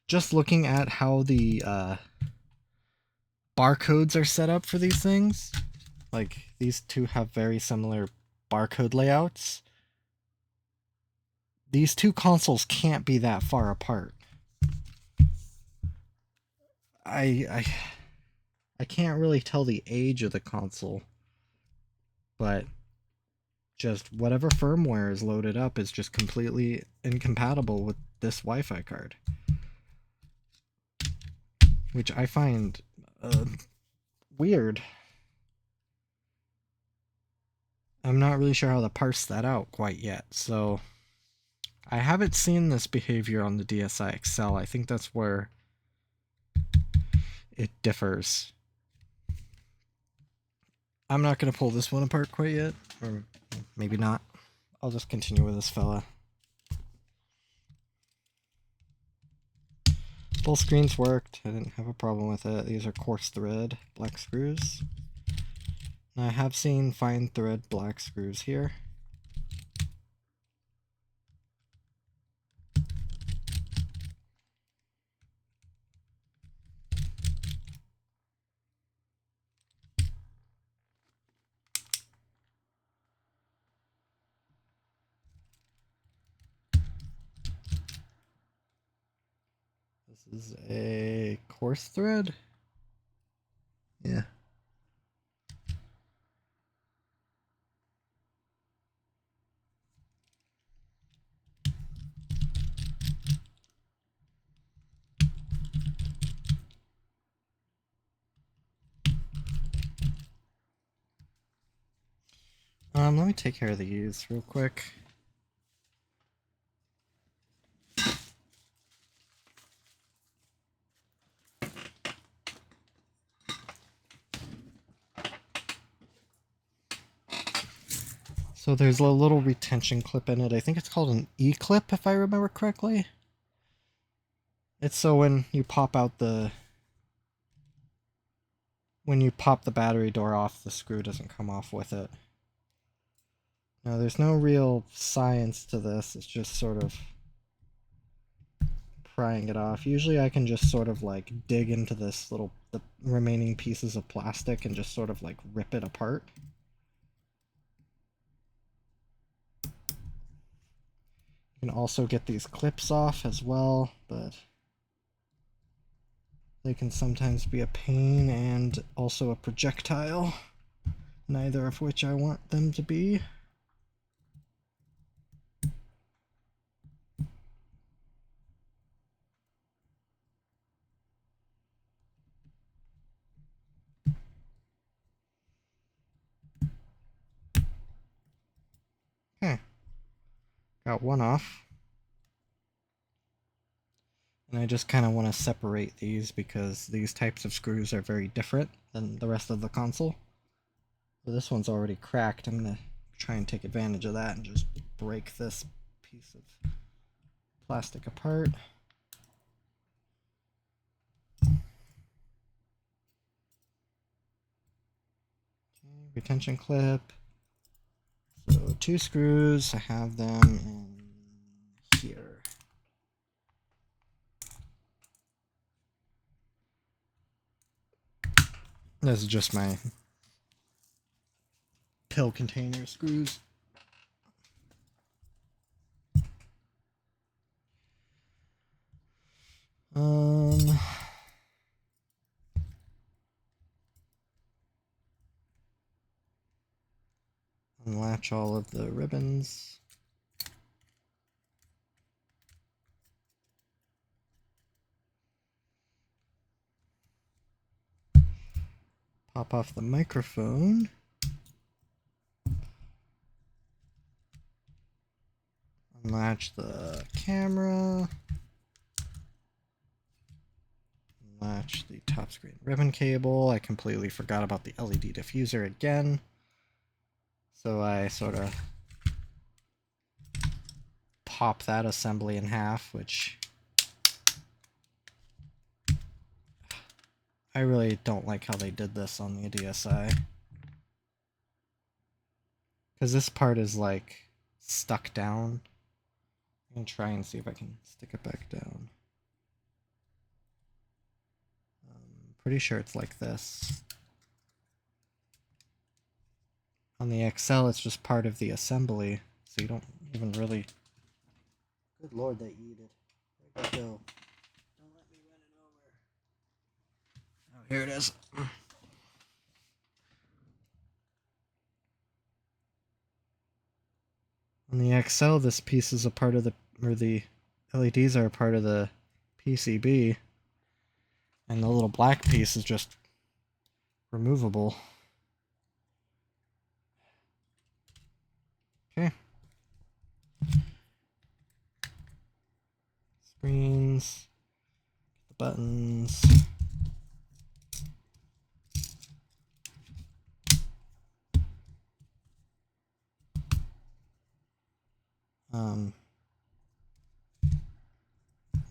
just looking at how the barcodes are set up for these things, like these two have very similar barcode layouts. These two consoles can't be that far apart. I can't really tell the age of the console, but just whatever firmware is loaded up is just completely incompatible with this Wi-Fi card, which I find weird. I'm not really sure how to parse that out quite yet, so I haven't seen this behavior on the DSi XL. I think that's where it differs. I'm not going to pull this one apart quite yet, or maybe not. I'll just continue with this fella. Full screens worked. I didn't have a problem with it. These are coarse thread black screws. I have seen fine thread black screws here. This is a coarse thread. Yeah. Let me take care of these real quick. So there's a little retention clip in it. I think it's called an E-clip, if I remember correctly. It's so when you pop the battery door off, the screw doesn't come off with it. Now, there's no real science to this. It's just sort of prying it off. Usually I can just sort of like dig into the remaining pieces of plastic and just sort of like rip it apart. You can also get these clips off as well, but they can sometimes be a pain and also a projectile, neither of which I want them to be. Okay, got one off. And I just kind of want to separate these because these types of screws are very different than the rest of the console. So this one's already cracked. I'm going to try and take advantage of that and just break this piece of plastic apart. Okay, retention clip. So 2 screws, I have them in here. This is just my pill container screws. Unlatch all of the ribbons. Pop off the microphone. Unlatch the camera. Unlatch the top screen ribbon cable. I completely forgot about the LED diffuser again. So I sort of pop that assembly in half, which I really don't like how they did this on the DSi. Because this part is like stuck down. I'm going to try and see if I can stick it back down. Pretty sure it's like this. On the XL, it's just part of the assembly, so you don't even really... Good lord, they eat it. Where'd that go? Don't let me run it over. Oh, here it is. On the XL, this piece is a part of the LEDs are a part of the PCB, and the little black piece is just removable. Okay. Screens, the buttons.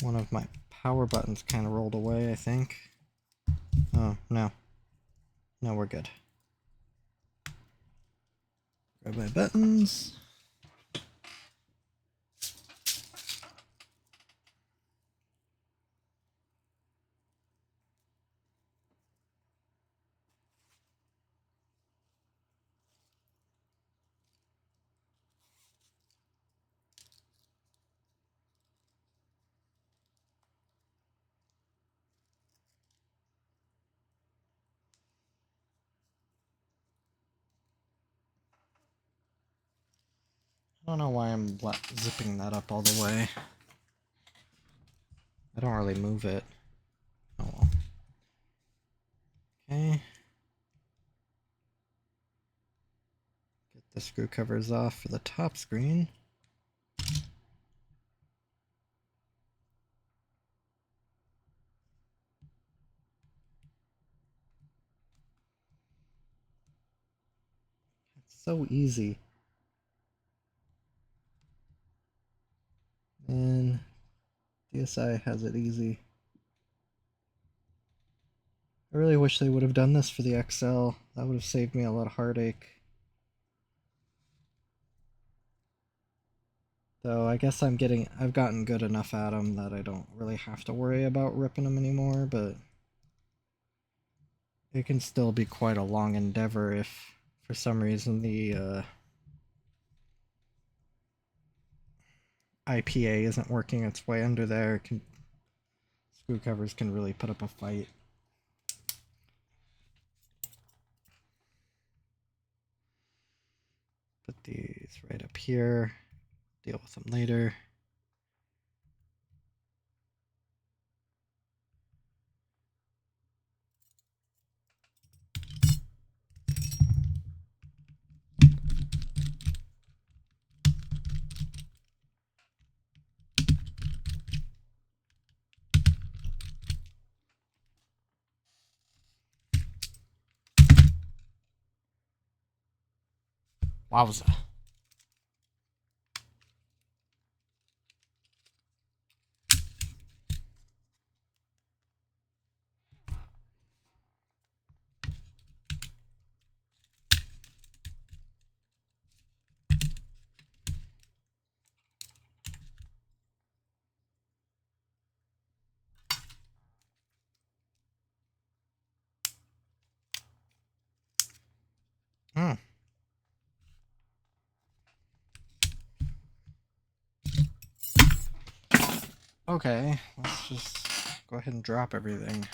One of my power buttons kind of rolled away, I think. Oh, no. No, we're good. Grab my buttons. I don't know why I'm zipping that up all the way. I don't really move it. Oh well. Okay. Get the screw covers off for the top screen. It's so easy. And DSi has it easy. I really wish they would have done this for the XL. That would have saved me a lot of heartache. Though I guess I've gotten good enough at them that I don't really have to worry about ripping them anymore, but it can still be quite a long endeavor if for some reason the IPA isn't working its way under there. Screw covers can really put up a fight. Put these right up here. Deal with them later. Wowza. Okay, let's just go ahead and drop everything.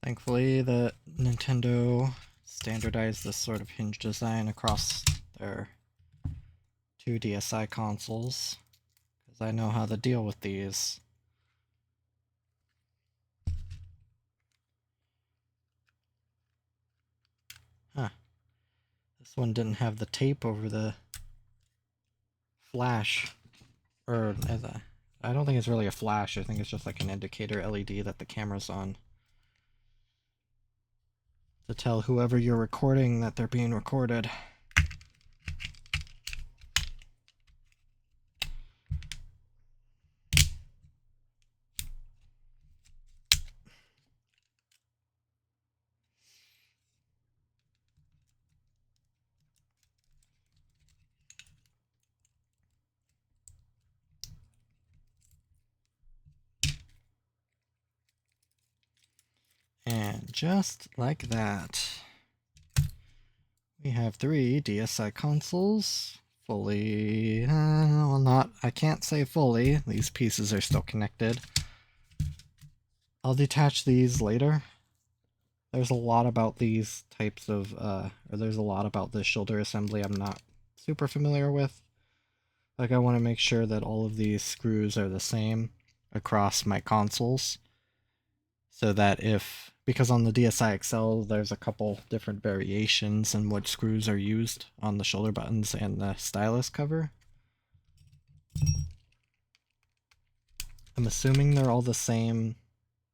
Thankfully, the Nintendo standardized this sort of hinge design across their two DSi consoles, because I know how to deal with these. Huh. This one didn't have the tape over the flash, or I don't think it's really a flash, I think it's just like an indicator LED that the camera's on, to tell whoever you're recording that they're being recorded. And just like that, we have 3 DSi consoles, fully, well not, I can't say fully, these pieces are still connected. I'll detach these later. There's a lot about these types of, or there's a lot about this shoulder assembly I'm not super familiar with. Like, I want to make sure that all of these screws are the same across my consoles, so that because on the DSi XL there's a couple different variations in what screws are used on the shoulder buttons and the stylus cover. I'm assuming they're all the same,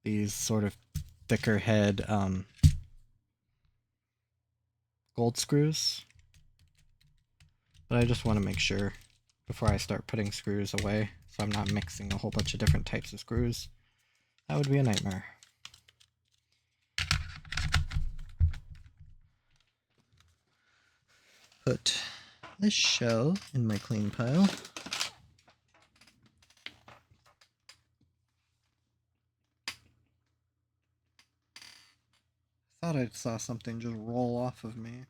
these sort of thicker head gold screws, but I just want to make sure before I start putting screws away, so I'm not mixing a whole bunch of different types of screws. That would be a nightmare. put this shell in my clean pile. Thought I saw something just roll off of me.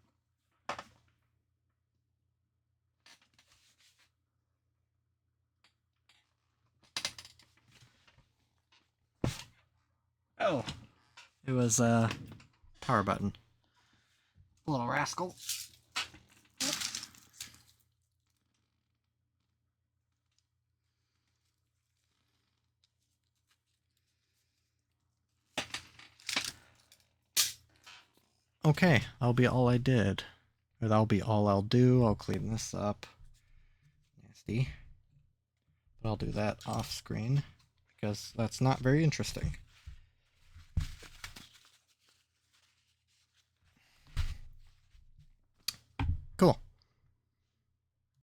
Oh, it was a power button. Little rascal. Okay, that'll be all I did. Or that'll be all I'll do. I'll clean this up. Nasty. But I'll do that off screen because that's not very interesting.